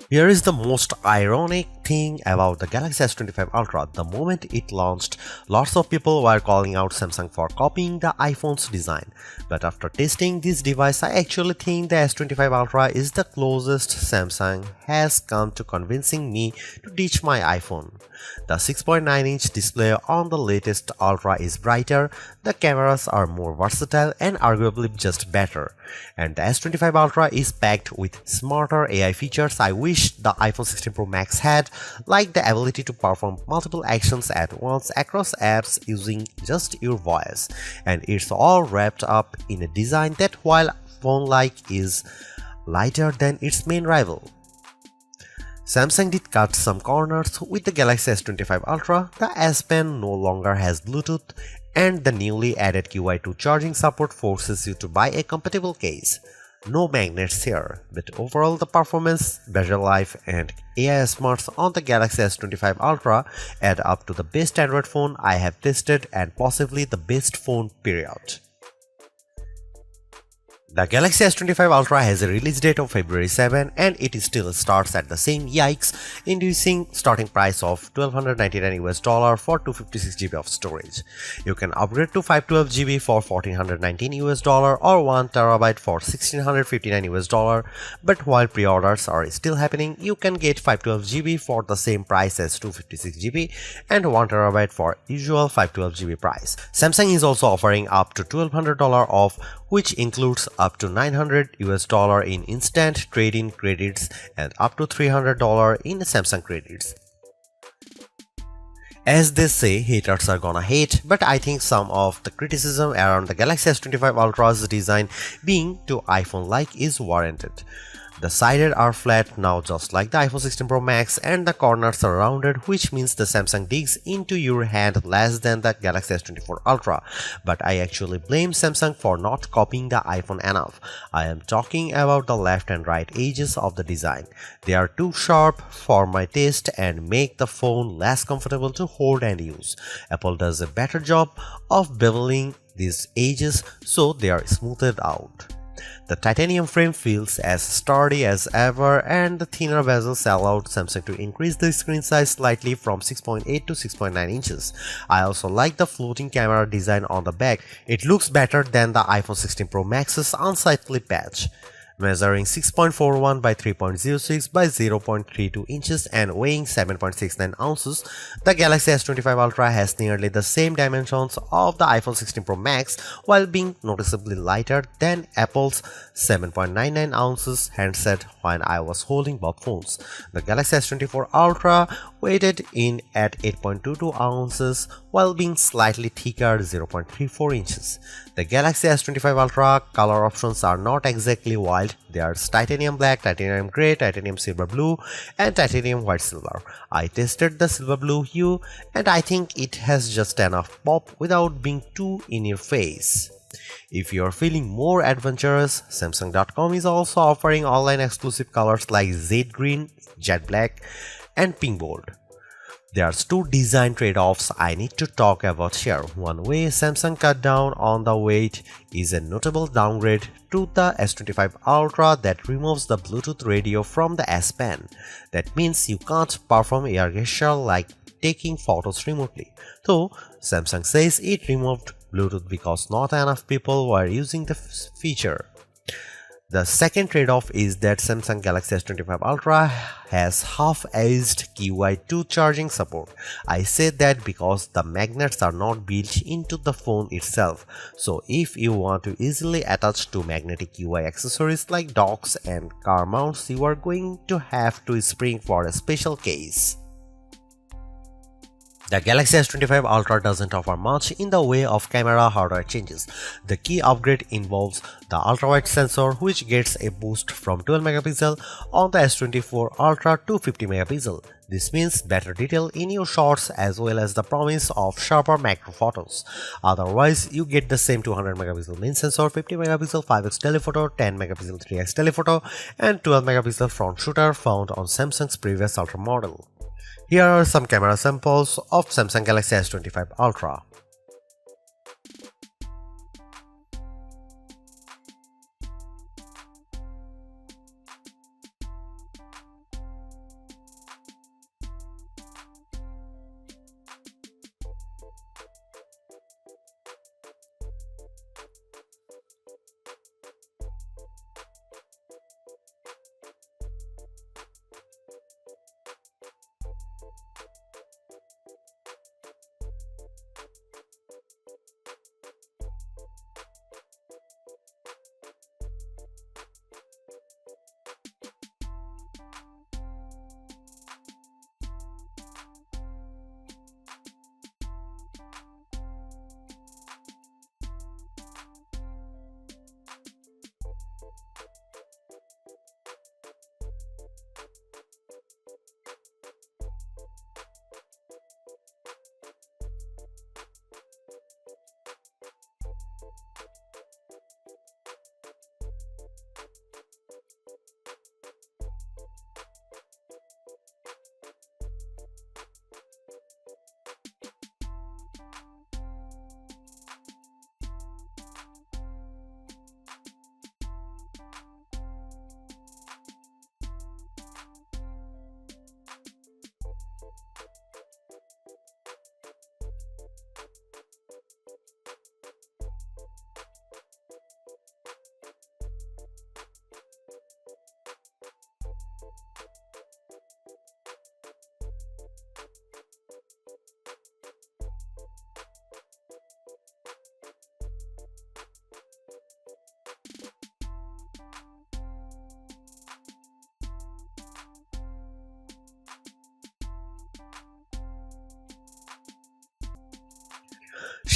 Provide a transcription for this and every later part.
Here is the most ironic thing about the Galaxy S25 Ultra. The moment it launched, lots of people were calling out Samsung for copying the iPhone's design. But after testing this device, I actually think the S25 Ultra is the closest Samsung has come to convincing me to ditch my iPhone. The 6.9-inch display on the latest Ultra is brighter, the cameras are more versatile and arguably just better. And the S25 Ultra is packed with smarter AI features I wish the iPhone 16 Pro Max had, like the ability to perform multiple actions at once across apps using just your voice. And it's all wrapped up in a design that, while phone-like, is lighter than its main rival. Samsung did cut some corners with the Galaxy S25 Ultra. The S Pen no longer has Bluetooth, and the newly added QI2 charging support forces you to buy a compatible case. No magnets here, but overall the performance, battery life, and AI smarts on the Galaxy S25 Ultra add up to the best Android phone I have tested and possibly the best phone period. The Galaxy S25 Ultra has a release date of February 7 and it still starts at the same yikes-inducing starting price of $1,299 for 256GB of storage. You can upgrade to 512GB for $1,419 or 1TB for $1,659, but while pre-orders are still happening, you can get 512GB for the same price as 256GB and 1TB for usual 512GB price. Samsung is also offering up to $1,200 off, which includes up to $900 in instant trade-in credits and up to $300 in Samsung credits. As they say, haters are gonna hate, but I think some of the criticism around the Galaxy S25 Ultra's design being too iPhone-like is warranted. The sides are flat now, just like the iPhone 16 Pro Max, and the corners are rounded, which means the Samsung digs into your hand less than the Galaxy S24 Ultra. But I actually blame Samsung for not copying the iPhone enough. I am talking about the left and right edges of the design. They are too sharp for my taste and make the phone less comfortable to hold and use. Apple does a better job of beveling these edges so they are smoothed out. The titanium frame feels as sturdy as ever, and the thinner bezels allowed Samsung to increase the screen size slightly from 6.8 to 6.9 inches. I also like the floating camera design on the back. It looks better than the iPhone 16 Pro Max's unsightly patch. Measuring 6.41 by 3.06 by 0.32 inches and weighing 7.69 ounces, the Galaxy S25 Ultra has nearly the same dimensions of the iPhone 16 Pro Max while being noticeably lighter than Apple's 7.99 ounces handset when I was holding both phones. The Galaxy S24 Ultra weighted in at 8.22 ounces while being slightly thicker 0.34 inches. The Galaxy S25 Ultra color options are not exactly wild. There's titanium black, titanium grey, titanium silver blue, and titanium white silver. I tested the silver blue hue and I think it has just enough pop without being too in your face. If you're feeling more adventurous, Samsung.com is also offering online exclusive colors like Jade Green, Jet Black, and Pink Gold. There's two design trade-offs I need to talk about here. One way Samsung cut down on the weight is a notable downgrade to the S25 Ultra that removes the Bluetooth radio from the S Pen. That means you can't perform air gesture like taking photos remotely. Though Samsung says it removed Bluetooth because not enough people were using the feature. The second trade-off is that Samsung Galaxy S25 Ultra has half-edged QI2 charging support. I say that because the magnets are not built into the phone itself, so if you want to easily attach to magnetic QI accessories like docks and car mounts, you are going to have to spring for a special case. The Galaxy S25 Ultra doesn't offer much in the way of camera hardware changes. The key upgrade involves the ultra-wide sensor, which gets a boost from 12 megapixel on the S24 Ultra to 50 megapixel. This means better detail in your shots as well as the promise of sharper macro photos. Otherwise, you get the same 200 megapixel main sensor, 50 megapixel 5x telephoto, 10 megapixel 3x telephoto, and 12 megapixel front shooter found on Samsung's previous Ultra model. Here are some camera samples of Samsung Galaxy S25 Ultra.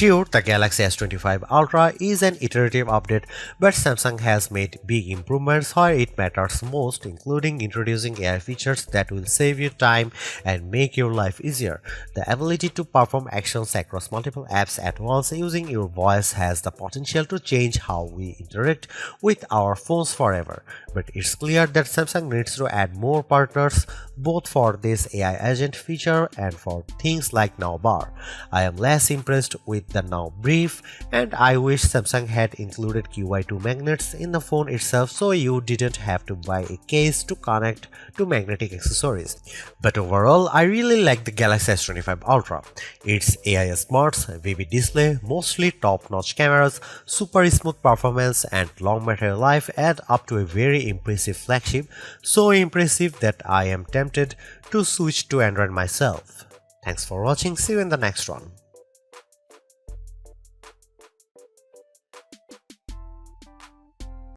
Sure, the Galaxy S25 Ultra is an iterative update, but Samsung has made big improvements where it matters most, including introducing AI features that will save you time and make your life easier. The ability to perform actions across multiple apps at once using your voice has the potential to change how we interact with our phones forever. But it's clear that Samsung needs to add more partners both for this AI agent feature and for things like Now Bar. I am less impressed with the Now Brief, and I wish Samsung had included QI2 magnets in the phone itself so you didn't have to buy a case to connect to magnetic accessories. But overall, I really like the Galaxy S25 Ultra. Its AI smarts, vivid display, mostly top-notch cameras, super smooth performance, and long battery life add up to a very impressive flagship, so impressive that I am tempted to switch to Android myself. Thanks for watching, see you in the next one.